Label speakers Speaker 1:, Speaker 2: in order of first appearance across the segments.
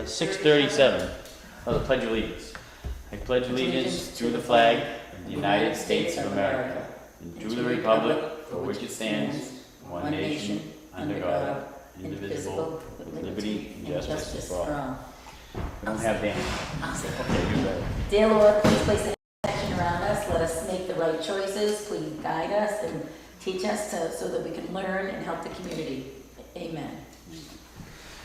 Speaker 1: 6:37. Oh, the Pledge of Allegiance. I pledge allegiance to the flag of the United States of America and to the republic for which it stands, one nation, under God, indivisible, with liberty and justice for all. We don't have Dan. Okay, you better.
Speaker 2: Dear Lord, please place a protection around us. Let us make the right choices. Please guide us and teach us so that we can learn and help the community. Amen.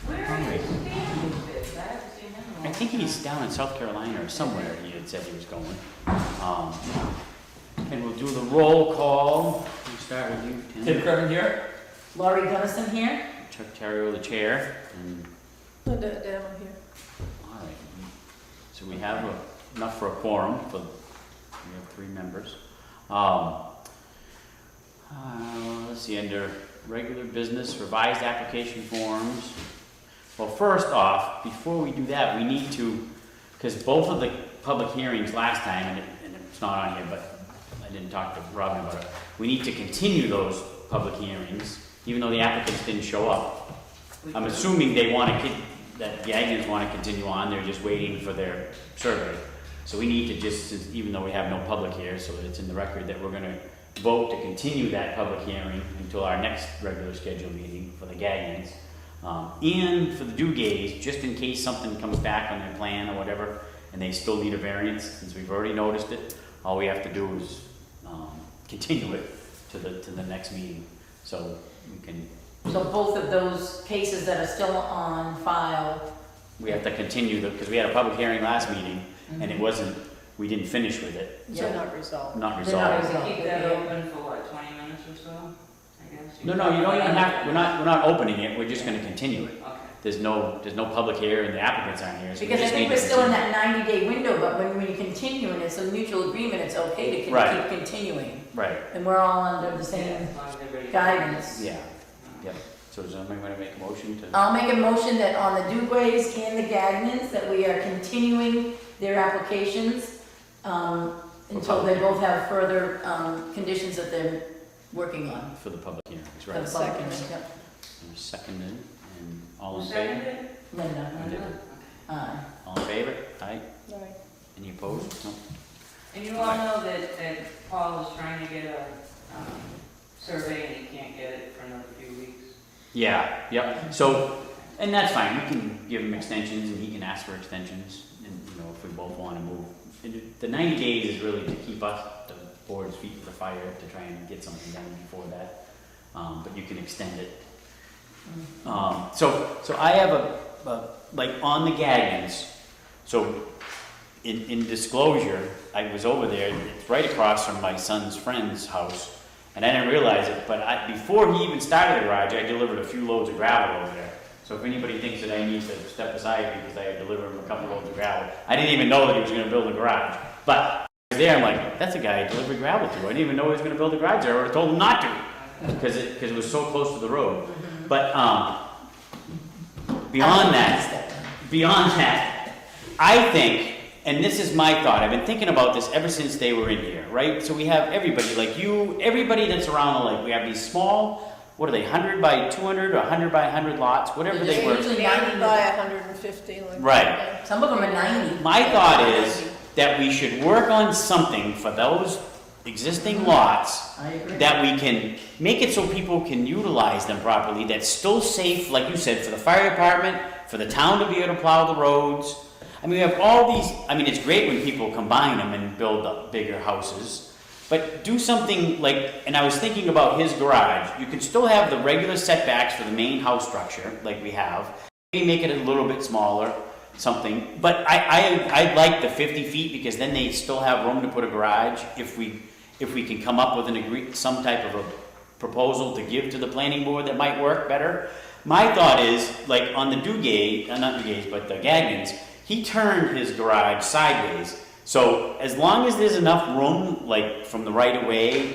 Speaker 3: Where are you staying with this? I haven't seen him in a
Speaker 1: I think he's down in South Carolina or somewhere. He had said he was going. And we'll do the roll call. We'll start with you, Tim.
Speaker 4: Tim Kervin here.
Speaker 2: Laurie Gunnison here.
Speaker 1: Chuck Terrio, the chair. And
Speaker 3: Linda Adamo here.
Speaker 1: all right. So we have enough for a quorum. We have 3 members. Let's see, under regular business, revised application forms. Well, first off, before we do that, we need to, because both of the public hearings last time, and it's not on here, but I didn't talk to Robin about it, we need to continue those public hearings, even though the applicants didn't show up. I'm assuming they want to, that the Agnews want to continue on, they're just waiting for their survey. So we need to just, even though we have no public here, so that it's in the record, that we're going to vote to continue that public hearing until our next regular scheduled meeting for the Gagnons. And for the Dugays, just in case something comes back on their plan or whatever, and they still need a variance, since we've already noticed it, all we have to do is continue it to the next meeting. So we can.
Speaker 2: So both of those cases that are still on file.
Speaker 1: We have to continue because we had a public hearing last meeting, and it wasn't. We didn't finish with it.
Speaker 3: They're not resolved.
Speaker 1: Not
Speaker 2: They're not
Speaker 1: resolved.
Speaker 2: resolved.
Speaker 3: Keep that open for what, 20 minutes or so? I guess.
Speaker 1: No, you don't even have. We're not opening it. We're just going to continue it.
Speaker 3: Okay.
Speaker 1: There's no public here, and the applicants aren't here. So
Speaker 2: Because
Speaker 1: we
Speaker 2: I
Speaker 1: just
Speaker 2: think
Speaker 1: need
Speaker 2: we're
Speaker 1: to
Speaker 2: still in
Speaker 1: continue.
Speaker 2: that 90-day window, but when we continue and it's a mutual agreement, it's okay to
Speaker 1: Right.
Speaker 2: keep continuing.
Speaker 1: Right.
Speaker 2: And we're all under the
Speaker 3: Yeah,
Speaker 2: same
Speaker 3: as long as they're ready.
Speaker 2: guidance.
Speaker 1: Yeah. Yep. So does somebody want to make a motion to?
Speaker 2: I'll make a motion that on the Duguays and the Gagnons, that we are continuing their applications until they both have further conditions that they're working on.
Speaker 1: For the public hearings,
Speaker 2: For
Speaker 1: right?
Speaker 2: the public hearing. Yep.
Speaker 1: Seconded, and all in
Speaker 3: Who
Speaker 1: favor?
Speaker 3: seconded it?
Speaker 2: Linda.
Speaker 1: Linda. All in favor? Aye.
Speaker 3: Right.
Speaker 1: Any opposed? No.
Speaker 3: And you all know that Paul is trying to get a survey and he can't get it for another few weeks.
Speaker 1: Yeah, yep. So, and that's fine. We can give him extensions, and he can ask for extensions, and if we both want to move. And the 90 days is really to keep us, the board's feet to the fire, to try and get something done before that. But you can extend it. So I have like on the Gagnons. So in disclosure, I was over there. It's right across from my son's friend's house. And I didn't realize it, but before he even started the garage, I delivered a few loads of gravel over there. So if anybody thinks that I need to step aside because I delivered him a couple loads of gravel, I didn't even know that he was going to build a garage. But I was there, I'm like, that's a guy I delivered gravel to. I didn't even know he was going to build a garage there. I would have told him not to because it was so close to the road. But beyond that, I think. And this is my thought. I've been thinking about this ever since they were in here, right? So we have everybody, like you, everybody that's around the lake. We have these small, what are they, 100 by 200 or 100 by 100 lots, whatever they were.
Speaker 2: Usually
Speaker 3: 90
Speaker 2: 90
Speaker 3: by 150. Like
Speaker 1: Right.
Speaker 3: that.
Speaker 2: Some of them are 90.
Speaker 1: My thought is that we should work on something for those existing lots
Speaker 2: I agree.
Speaker 1: that we can make it so people can utilize them properly, that's still safe, like you said, for the fire department, for the town to be able to plow the roads. I mean, we have all these, it's great when people combine them and build up bigger houses, but do something like, and I was thinking about his garage, you can still have the regular setbacks for the main house structure, like we have, maybe make it a little bit smaller, something, but I like the 50 feet because then they still have room to put a garage if we can come up with some type of a proposal to give to the planning board that might work better. My thought is, like on the Dugay, not Dugays, but the Gagnons, he turned his garage sideways. So as long as there's enough room, like from the right of way,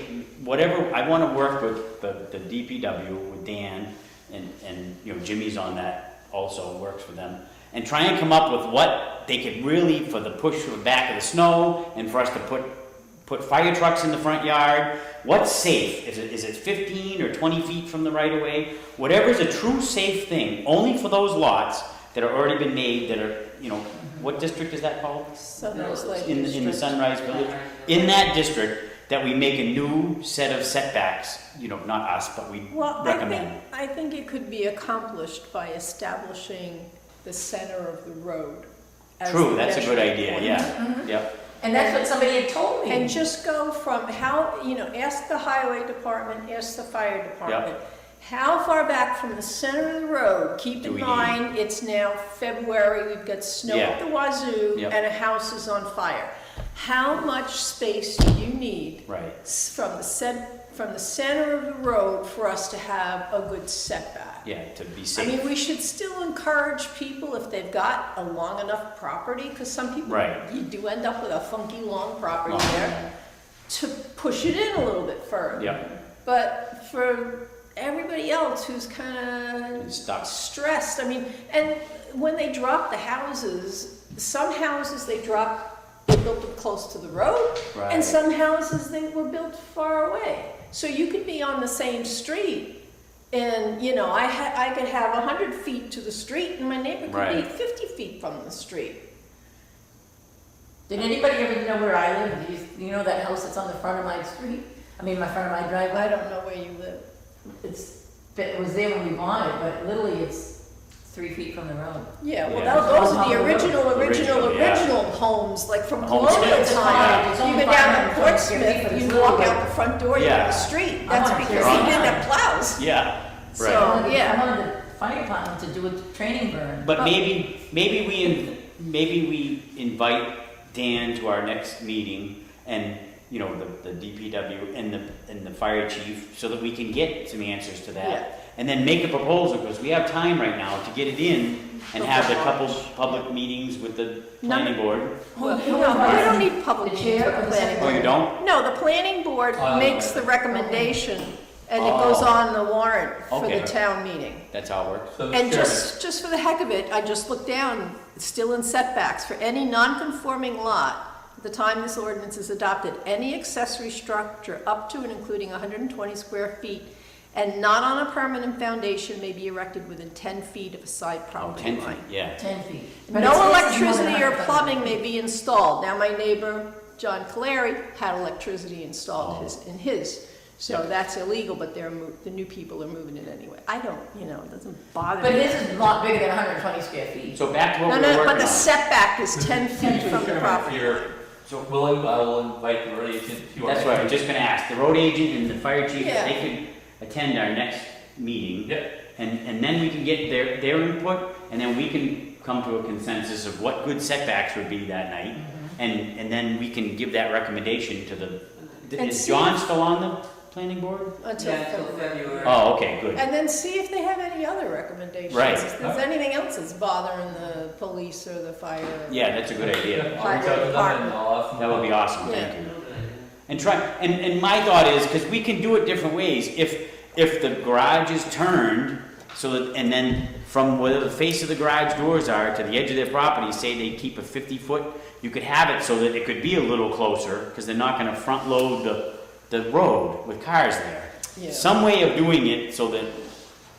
Speaker 1: whatever, I want to work with the DPW, with Dan, and Jimmy's on that also, works for them, and try and come up with what they could really, for the push for the back of the snow, and for us to put fire trucks in the front yard. What's safe? Is it 15 or 20 feet from the right of way? Whatever's a true safe thing, only for those lots, that are already been made, that are, you know, what district is that called?
Speaker 4: Sunrise Lake
Speaker 1: In the
Speaker 4: District.
Speaker 1: Sunrise Village? In that district, that we make a new set of setbacks, you know, not us, but we
Speaker 4: Well,
Speaker 1: recommend.
Speaker 4: I think it could be accomplished by establishing the center of the road. as
Speaker 1: True,
Speaker 4: the
Speaker 1: that's a good
Speaker 4: measuring
Speaker 1: idea,
Speaker 4: point.
Speaker 1: yeah, yep.
Speaker 2: And that's what somebody had told me.
Speaker 4: And just go from how, you know, ask the highway department, ask the fire department. How far back from the center of the road, keep
Speaker 1: Do
Speaker 4: in
Speaker 1: we
Speaker 4: mind, it's now February, we've got snow
Speaker 1: Yeah.
Speaker 4: at the wazoo,
Speaker 1: Yep.
Speaker 4: and a house is on fire. How much space do you need
Speaker 1: Right,
Speaker 4: from the center of the road for us to have a good setback?
Speaker 1: yeah, to be
Speaker 4: I
Speaker 1: safe.
Speaker 4: mean, we should still encourage people if they've got a long enough property, because some people,
Speaker 1: Right.
Speaker 4: you do end up with a funky long property
Speaker 1: Long,
Speaker 4: there, to push it in a little bit further.
Speaker 1: Yeah,
Speaker 4: But for everybody else who's kind of
Speaker 1: it's stuck.
Speaker 4: stressed, I mean, and when they drop the houses, some houses they built them close to the road,
Speaker 1: Right.
Speaker 4: and some houses they were built far away. So you could be on the same street, and you know, I could have 100 feet to the street, and my neighbor could be
Speaker 1: Right.
Speaker 4: 50 feet from the street.
Speaker 2: Did anybody ever know where I live? You know that house that's on the front of my street? I mean, my front of my driveway?
Speaker 4: I don't know where you live.
Speaker 2: It was there when we bought it, but literally it's 3 feet from the road.
Speaker 4: Yeah, well,
Speaker 1: Yeah.
Speaker 4: those are the
Speaker 2: Original,
Speaker 4: original
Speaker 1: yeah.
Speaker 4: homes, like from
Speaker 1: Homestead.
Speaker 4: colonial
Speaker 2: It's
Speaker 4: time.
Speaker 2: fine.
Speaker 4: You go down to Portsmouth,
Speaker 2: It's
Speaker 4: you
Speaker 2: little
Speaker 4: walk
Speaker 2: bit.
Speaker 4: out the front door, you're
Speaker 1: Yeah.
Speaker 4: in the street.
Speaker 2: I
Speaker 4: That's
Speaker 2: wanna
Speaker 4: because
Speaker 2: hear
Speaker 4: he
Speaker 2: it.
Speaker 4: didn't have plows.
Speaker 1: Yeah,
Speaker 4: So,
Speaker 1: right.
Speaker 4: yeah.
Speaker 2: I wanted the fire department to do a training burn.
Speaker 1: But maybe we invite Dan to our next meeting, and, you know, the DPW and the fire chief, so that we can get some answers to that.
Speaker 4: Yeah.
Speaker 1: And then make a proposal, because we have time right now to get it in and have the couple public meetings with the planning board.
Speaker 4: Well,
Speaker 2: Who-
Speaker 4: no,
Speaker 2: who
Speaker 4: we
Speaker 2: is
Speaker 4: don't
Speaker 2: it?
Speaker 4: need public
Speaker 2: The
Speaker 4: meetings
Speaker 2: chair
Speaker 4: with
Speaker 2: or
Speaker 4: the
Speaker 2: the
Speaker 4: planning
Speaker 1: Oh,
Speaker 4: board.
Speaker 1: you don't?
Speaker 4: No, the planning board makes the recommendation, and it goes
Speaker 1: Oh.
Speaker 4: on the warrant for
Speaker 1: Okay.
Speaker 4: the town meeting.
Speaker 1: That's how it works?
Speaker 5: So,
Speaker 4: And
Speaker 5: Chairman,
Speaker 4: just for the heck of it, I just looked down, it's still in setbacks, for any non-conforming lot, at the time this ordinance is adopted, any accessory structure up to and including 120 square feet and not on a permanent foundation may be erected within 10 feet of a side
Speaker 1: Oh,
Speaker 4: property
Speaker 1: 10
Speaker 4: line.
Speaker 1: feet, yeah.
Speaker 2: 10 feet. But it's
Speaker 4: No
Speaker 2: more than
Speaker 4: electricity or
Speaker 2: 100.
Speaker 4: plumbing may be installed. Now, my neighbor, John Caleri, had electricity installed
Speaker 1: Oh.
Speaker 4: in his. So
Speaker 1: Yeah.
Speaker 4: that's illegal, but the new people are moving it anyway. I don't, you know, it doesn't bother
Speaker 2: But
Speaker 4: me.
Speaker 2: this is a lot bigger than 120 square feet.
Speaker 1: So back to what
Speaker 4: No,
Speaker 1: we were
Speaker 4: no,
Speaker 1: working
Speaker 4: but the
Speaker 1: on.
Speaker 4: setback is 10 feet
Speaker 5: Mr.
Speaker 4: from the
Speaker 5: Chairman,
Speaker 4: property.
Speaker 5: if you're so willing, I will invite the road agent to our.
Speaker 1: That's what I was just gonna ask, the road agent and the fire chief, if
Speaker 4: Yeah.
Speaker 1: they could attend our next meeting.
Speaker 5: Yep.
Speaker 1: And then we can get their input, and then we can come to a consensus of what good setbacks would be that night. And then we can give that recommendation to
Speaker 4: And
Speaker 1: is
Speaker 4: see-
Speaker 1: John still on the planning board?
Speaker 4: Until
Speaker 3: Yeah, until
Speaker 4: February.
Speaker 3: February.
Speaker 1: Oh, okay, good.
Speaker 4: And then see if they have any other recommendations.
Speaker 1: Right.
Speaker 4: If there's anything else that's bothering the police or the fire.
Speaker 1: Yeah, that's a good idea.
Speaker 5: I'll reach out to them and I'll ask them.
Speaker 1: That would be awesome, thank
Speaker 4: Yeah.
Speaker 1: you. And try, and my thought is, because we can do it different ways, if the garage is turned, so that, and then from where the face of the garage doors are to the edge of their property, say they keep a 50-foot, you could have it so that it could be a little closer, because they're not gonna front load the road with cars there.
Speaker 4: Yeah.
Speaker 1: Some way of doing it so that,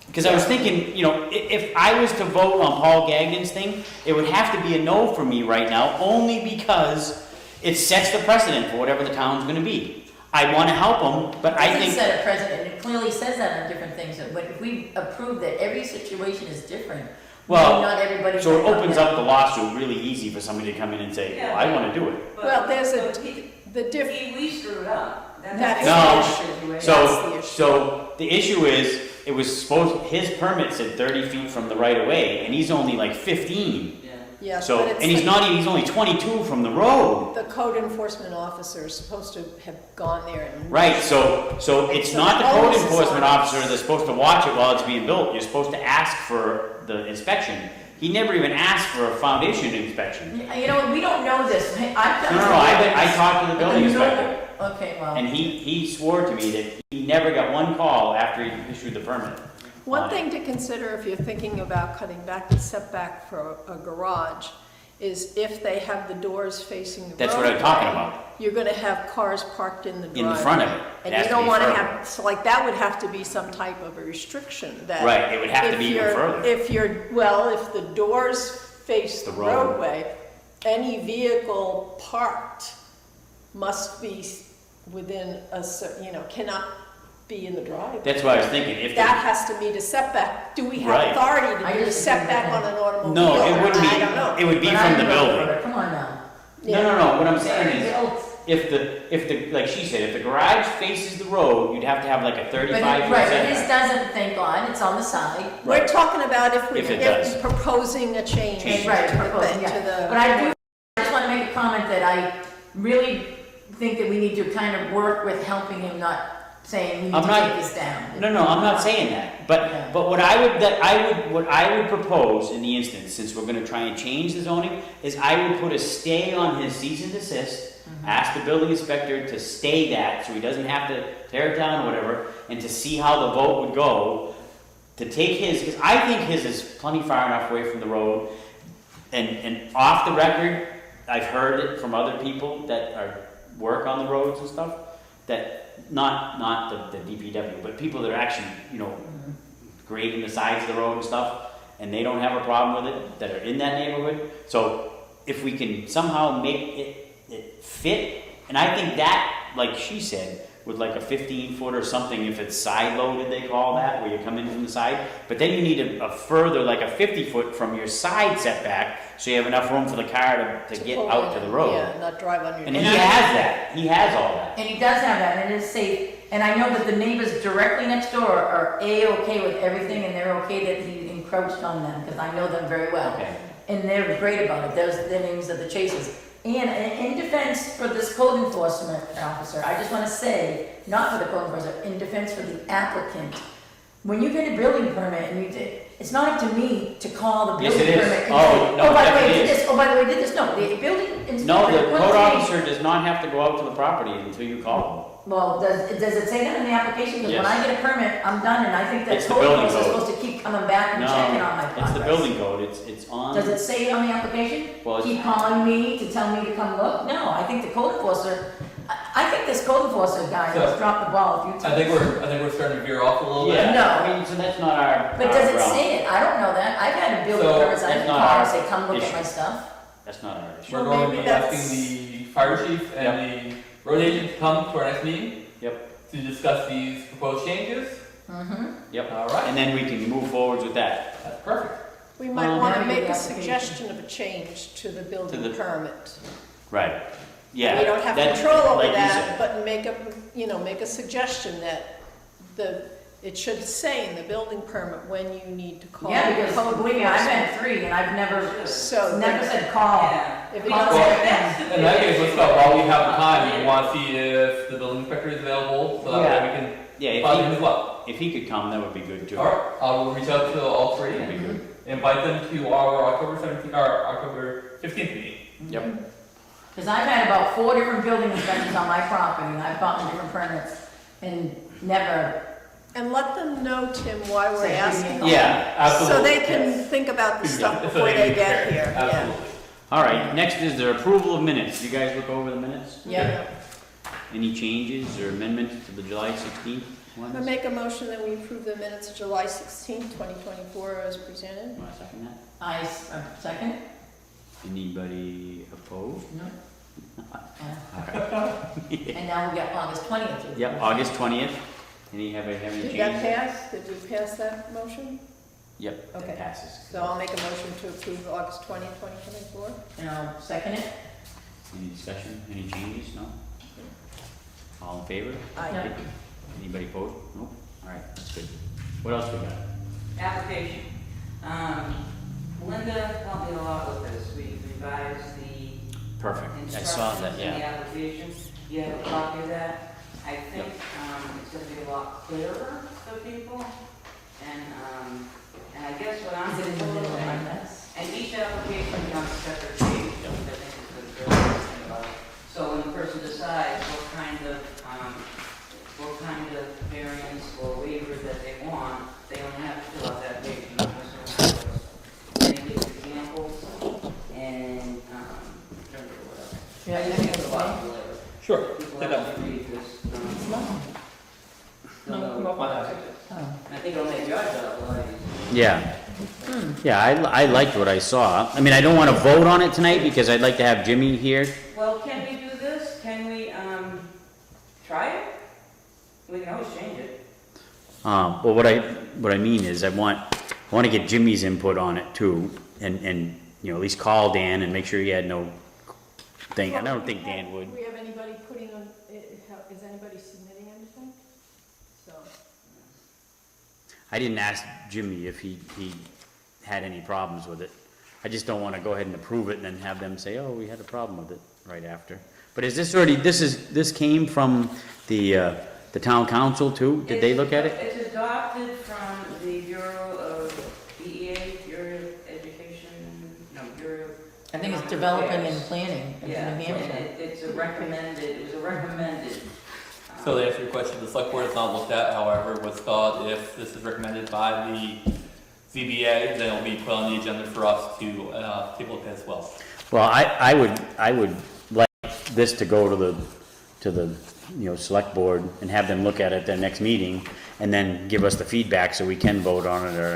Speaker 1: because I was thinking, you know, if I was to vote on Paul Gagnon's thing, it would have to be a no for me right now, only because it sets the precedent for whatever the town's gonna be. I wanna help them, but I
Speaker 2: It
Speaker 1: think,
Speaker 2: set a precedent, it clearly says that on different things, but if we approve that every situation is different,
Speaker 1: well,
Speaker 2: not everybody.
Speaker 1: so it
Speaker 2: can come
Speaker 1: opens
Speaker 2: in.
Speaker 1: up the lawsuit really easy for somebody to come in and say, well, I wanna do it.
Speaker 3: But-
Speaker 4: Well, there's
Speaker 3: but
Speaker 4: the diff,
Speaker 3: we screwed up.
Speaker 4: That's
Speaker 1: No.
Speaker 4: the
Speaker 3: issue.
Speaker 4: That's the
Speaker 1: So,
Speaker 4: issue.
Speaker 1: so the issue is, it was supposed, his permit said 30 feet from the right of way, and he's only like 15.
Speaker 3: Yeah.
Speaker 4: yes,
Speaker 1: So,
Speaker 4: but it's
Speaker 1: and he's
Speaker 4: like-
Speaker 1: not even, he's only 22 from the road.
Speaker 4: the code enforcement officer is supposed to have gone there and.
Speaker 1: Right, so it's
Speaker 4: So
Speaker 1: not the
Speaker 4: the
Speaker 1: code
Speaker 4: onus is
Speaker 1: enforcement
Speaker 4: on
Speaker 1: officer that's supposed to watch it while it's being built. You're supposed to ask for the inspection. He never even asked for a foundation inspection.
Speaker 2: You know, we don't know this, I've done.
Speaker 1: No, I talked to the building inspector,
Speaker 2: Okay, well.
Speaker 1: and he swore to me that he never got one call after he issued the permit.
Speaker 4: One thing to consider if you're thinking about cutting back the setback for a garage is if they have the doors facing the roadway.
Speaker 1: That's what I'm talking about,
Speaker 4: You're gonna have cars parked in the driveway.
Speaker 1: in the front of it. It
Speaker 4: And
Speaker 1: has
Speaker 4: you
Speaker 1: to
Speaker 4: don't
Speaker 1: be
Speaker 4: wanna
Speaker 1: further.
Speaker 4: have, so like that would have to be some type of a restriction that.
Speaker 1: Right, it would have to
Speaker 4: if
Speaker 1: be even
Speaker 4: you're-
Speaker 1: further.
Speaker 4: if the doors face
Speaker 1: The
Speaker 4: the
Speaker 1: road.
Speaker 4: roadway, any vehicle parked must be within a certain, cannot be in the driveway.
Speaker 1: That's what I was thinking, if
Speaker 4: That
Speaker 1: the,
Speaker 4: has to meet a setback. Do we
Speaker 1: Right.
Speaker 4: have authority
Speaker 2: I
Speaker 4: to do a
Speaker 2: just-
Speaker 4: setback on an automobile?
Speaker 1: no, it wouldn't
Speaker 4: I don't know.
Speaker 1: be, it would be
Speaker 2: But
Speaker 1: from
Speaker 2: I
Speaker 1: the
Speaker 2: know
Speaker 1: building.
Speaker 2: further. Come on now.
Speaker 1: No, what I'm saying is,
Speaker 2: Built.
Speaker 1: if the, like she said, if the garage faces the road, you'd have to have like a
Speaker 2: But
Speaker 1: 35 foot
Speaker 2: right, but his
Speaker 1: setback.
Speaker 2: doesn't, thank God, it's on the side.
Speaker 4: We're talking about if
Speaker 1: If it does.
Speaker 4: proposing a change to
Speaker 1: Change.
Speaker 4: the
Speaker 2: Right,
Speaker 4: thing,
Speaker 2: proposing,
Speaker 4: to
Speaker 2: yeah.
Speaker 4: the.
Speaker 2: But I just want to make a comment that I really think that we need to kind of work with helping him, not saying we need
Speaker 1: I'm
Speaker 2: to
Speaker 1: not-
Speaker 2: take this down.
Speaker 1: No, I'm not saying that,
Speaker 2: Yeah.
Speaker 1: but what I would propose in the instance, since we're gonna try and change the zoning, is I would put a stay on his cease and desist, ask the building inspector to stay that, so he doesn't have to tear it down or whatever, and to see how the vote would go, to take his, because I think his is plenty far enough away from the road, and off the record, I've heard it from other people that work on the roads and stuff, that, not the DPW, but people that are actually, grading the sides of the road and stuff, and they don't have a problem with it, that are in that neighborhood. So if we can somehow make it fit, and I think that, like she said, with like a 15-foot or something, if it's side loaded, they call that, where you come in from the side, but then you need a further, like a 50-foot from your side setback, so you have enough room for the car to get
Speaker 4: pull
Speaker 1: out
Speaker 4: in,
Speaker 1: to the road.
Speaker 4: Yeah, not drive on your.
Speaker 1: And he has that, he has all that.
Speaker 2: And he does have that, and it is safe. And I know that the neighbors directly next door are A-okay with everything, and they're okay that he encroached on them, because I know them very well.
Speaker 1: Okay.
Speaker 2: And they're great about it. Those are the names of the Chases. And in defense for this code enforcement officer, I just want to say, not for the code enforcer, in defense for the applicant, when you get a building permit and it's not up to me to call the
Speaker 1: Yes,
Speaker 2: building
Speaker 1: it is.
Speaker 2: permit. and
Speaker 1: Oh,
Speaker 2: say,
Speaker 1: no,
Speaker 2: by the
Speaker 1: yes,
Speaker 2: way,
Speaker 1: it
Speaker 2: did
Speaker 1: is.
Speaker 2: this. Oh, by the way, did this. No, the building inspector.
Speaker 1: No, the
Speaker 2: will
Speaker 1: code
Speaker 2: say-
Speaker 1: officer does not have to go out to the property until you call
Speaker 2: Well, does it say that in the application? Because when I
Speaker 1: Yes.
Speaker 2: get a permit, I'm done, and I think that
Speaker 1: It's the
Speaker 2: code
Speaker 1: building
Speaker 2: enforcer is
Speaker 1: code.
Speaker 2: supposed to keep coming back
Speaker 1: them.
Speaker 2: and checking on my
Speaker 1: No,
Speaker 2: progress.
Speaker 1: it's the building code, it's on.
Speaker 2: Does it say it on the application?
Speaker 1: Well, it's-
Speaker 2: Keep calling me to tell me to come look? No, I think the code enforcer, I think this code enforcer guy has
Speaker 5: So,
Speaker 2: dropped the ball a few times.
Speaker 5: I think we're starting to veer off a little bit.
Speaker 1: Yeah,
Speaker 2: No.
Speaker 1: I mean, so that's not our.
Speaker 2: But
Speaker 1: our
Speaker 2: does it
Speaker 1: realm.
Speaker 2: say it? I don't know that. I've had a building
Speaker 5: So,
Speaker 2: permits, I
Speaker 1: that's
Speaker 2: can
Speaker 1: not
Speaker 2: call
Speaker 1: our
Speaker 2: and say, come look at
Speaker 1: issue.
Speaker 2: my stuff.
Speaker 1: That's not our issue.
Speaker 5: We're
Speaker 4: Well,
Speaker 5: going to
Speaker 4: maybe
Speaker 5: be
Speaker 4: that's-
Speaker 5: asking the fire chief and the road agent to come to our next meeting.
Speaker 1: Yep.
Speaker 5: To discuss these proposed changes.
Speaker 2: Mm-hmm.
Speaker 1: Yep,
Speaker 5: All right,
Speaker 1: and then we can move forwards with that.
Speaker 5: that's perfect.
Speaker 4: We might
Speaker 1: Well,
Speaker 4: want to
Speaker 2: now
Speaker 4: make
Speaker 2: you
Speaker 4: a
Speaker 2: have to pay.
Speaker 4: suggestion of a change to the building
Speaker 1: the-
Speaker 4: permit.
Speaker 1: Right, yeah.
Speaker 4: We don't have
Speaker 1: that's-
Speaker 4: control over
Speaker 1: like you
Speaker 4: that,
Speaker 1: said.
Speaker 4: but make a suggestion that it should say in the building permit when you need to call.
Speaker 2: Yeah,
Speaker 4: the
Speaker 2: because
Speaker 4: code
Speaker 2: believe me, I've
Speaker 4: enforcement.
Speaker 2: had 3 and I've never
Speaker 4: So,
Speaker 2: said call.
Speaker 3: Yeah.
Speaker 4: if it
Speaker 2: Call
Speaker 4: doesn't,
Speaker 2: it.
Speaker 3: That's-
Speaker 5: In that case, let's go, while we have the time, we want to see if the building inspector is available, so that way we can
Speaker 1: Yeah,
Speaker 5: follow him as well.
Speaker 1: if he could come, that would be good too.
Speaker 5: All right, I will reach out to all three
Speaker 1: That'd be
Speaker 5: and
Speaker 1: good.
Speaker 5: invite them to our October 17th, or October 15th meeting.
Speaker 1: Yep,
Speaker 2: Because I've had about 4 different building inspectors on my property, and I've gotten different permits, and never
Speaker 4: and let them know, Tim, why we're
Speaker 2: said, give me a
Speaker 4: asking.
Speaker 2: call.
Speaker 1: yeah, absolutely.
Speaker 4: So they can think about the stuff
Speaker 5: So
Speaker 4: before
Speaker 5: they
Speaker 4: they
Speaker 5: be
Speaker 4: get
Speaker 5: prepared.
Speaker 4: here, yeah.
Speaker 5: Absolutely.
Speaker 1: All right, next is the approval of minutes. You guys look over the minutes?
Speaker 2: Yep.
Speaker 1: Any changes or amendments to the July 16th
Speaker 4: I
Speaker 1: ones?
Speaker 4: make a motion that we approve the minutes of July 16th, 2024 as presented.
Speaker 1: Want to second that?
Speaker 2: I second.
Speaker 1: Anybody opposed?
Speaker 2: No.
Speaker 1: Okay.
Speaker 2: And now we got August 20th.
Speaker 1: Yep, August 20th. Any have any
Speaker 4: Did
Speaker 1: changes?
Speaker 4: that pass? Did we pass that motion?
Speaker 1: Yep,
Speaker 4: Okay.
Speaker 1: that passes.
Speaker 4: So I'll make a motion to approve August 20th, 2024.
Speaker 2: And I'll second it.
Speaker 1: Any discussion, any changes? No? All in favor?
Speaker 4: Aye.
Speaker 1: Anybody opposed? Nope. All right, that's good. What else we got?
Speaker 3: Application. Linda helped me a lot with this. We revised the
Speaker 1: Perfect. I
Speaker 3: instructions
Speaker 1: saw that,
Speaker 3: in the
Speaker 1: yeah.
Speaker 3: application. You have a copy of that? I think it's going to be a lot clearer for people. And I guess what I'm
Speaker 2: Is it in the middle of my
Speaker 3: proposing,
Speaker 2: mess?
Speaker 3: and each application is on a separate page, which I think is the good thing about it. So when the person decides what kind of variance or waiver that they want, they only have to fill out that page. And it gives examples, and I think it'll make your job a lot easier.
Speaker 1: Yeah. Yeah, I liked what I saw. I mean, I don't want to vote on it tonight because I'd like to have Jimmy here.
Speaker 3: Well, can we do this? Can we, try it? We can always change it.
Speaker 1: But what I mean is I want to get Jimmy's input on it too, and you know, at least call Dan and make sure he had no thing. I don't think Dan would.
Speaker 4: Do we have anybody putting on, is anybody submitting anything? So,
Speaker 1: I didn't ask Jimmy if he had any problems with it. I just don't want to go ahead and approve it and then have them say, oh, we had a problem with it right after. But is this already, this came from the town council too? Did they look at it?
Speaker 3: It's adopted from the Bureau of BEA, Bureau of Education, no, Bureau of...
Speaker 2: I think it's developing and planning in New
Speaker 3: Yeah,
Speaker 2: Hampshire.
Speaker 3: it's a recommended, it was a recommended.
Speaker 5: So to answer your question, the select board has not looked at, however, what's thought, if this is recommended by the ZBA, then it'll be put on the agenda for us to take a look at as well.
Speaker 1: Well, I would like this to go to the you know, select board and have them look at it at their next meeting and then give us the feedback so we can vote on it at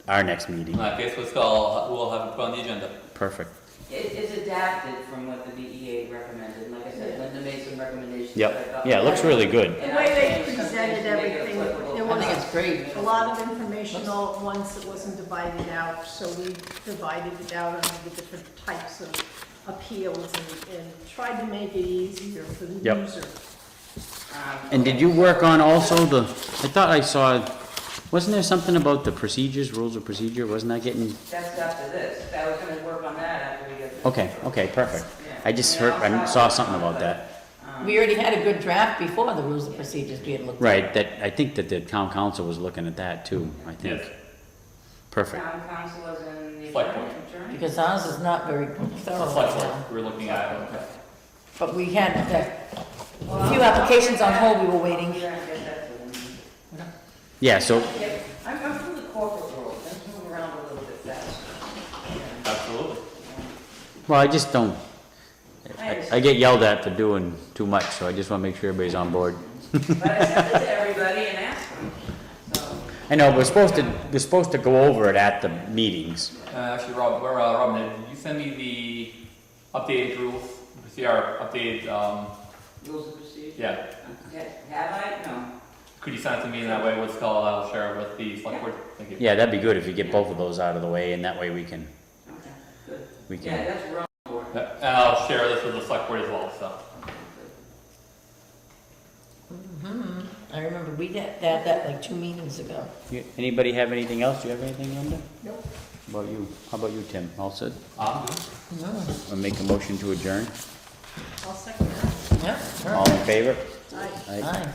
Speaker 1: our next meeting.
Speaker 5: In that case, we'll have it put on the agenda.
Speaker 1: Perfect.
Speaker 3: It's adapted from what the BEA recommended, like I said, Linda made some recommendations.
Speaker 1: Yep.
Speaker 3: that I thought
Speaker 1: Yeah, it
Speaker 3: were
Speaker 1: looks really good.
Speaker 4: the way they presented everything, there
Speaker 2: I think
Speaker 4: was
Speaker 2: it's great.
Speaker 4: a lot of informational ones that wasn't divided out, so we divided it out on the different types of appeals and tried to make it easier for the
Speaker 1: Yep.
Speaker 4: user.
Speaker 1: And did you work on also I thought I saw, wasn't there something about the procedures, rules of procedure? Wasn't I getting?
Speaker 3: That's after this, I was gonna work on that after we get this.
Speaker 1: Okay, perfect.
Speaker 3: Yeah.
Speaker 1: I just
Speaker 3: And
Speaker 1: heard, I
Speaker 3: also
Speaker 1: saw
Speaker 3: have
Speaker 1: something about
Speaker 3: the,
Speaker 1: that.
Speaker 2: We already had a good draft before the rules and procedures we had looked at.
Speaker 1: Right, I think that the town council was looking at that too, I think.
Speaker 5: Yes.
Speaker 1: Perfect.
Speaker 3: Town council is in the
Speaker 5: Select board.
Speaker 3: attorney?
Speaker 2: Because ours is not very thorough
Speaker 5: Select
Speaker 2: right
Speaker 5: board,
Speaker 2: now.
Speaker 5: we're looking at it.
Speaker 2: But we had a few applications on hold we were waiting.
Speaker 3: Yeah, I get that to them.
Speaker 1: Yeah, so,
Speaker 3: Yeah, I'm from the corporate world, let's move around a little bit faster.
Speaker 5: Absolutely.
Speaker 1: well, I just don't, I get yelled at for doing too much, so I just want to make sure everybody's on board.
Speaker 3: But I sent it to everybody and asked them, so.
Speaker 1: I know, we're supposed to go over it at the meetings.
Speaker 5: Actually, Robin, did you send me the updated rules? See our updated,
Speaker 3: Rules of procedure?
Speaker 5: yeah.
Speaker 3: Have I? No.
Speaker 5: Could you send it to me in that way? What's called, I'll share it with the select board. Thank you.
Speaker 1: Yeah, that'd be good if you get both of those out of the way, and that way we can,
Speaker 3: Okay, good.
Speaker 1: we
Speaker 3: Yeah,
Speaker 1: can.
Speaker 3: that's wrong for.
Speaker 5: Yeah, and I'll share this with the select board as well, so.
Speaker 2: I remember we did that like 2 meetings ago.
Speaker 1: Anybody have anything else? Do you have anything, Linda?
Speaker 4: Nope.
Speaker 1: How about you? How about you, Tim? All set?
Speaker 5: Um,
Speaker 1: I'll make a motion to adjourn.
Speaker 4: I'll second that.
Speaker 2: Yeah,
Speaker 1: All in favor?
Speaker 4: Aye.
Speaker 1: Aye.
Speaker 2: Aye.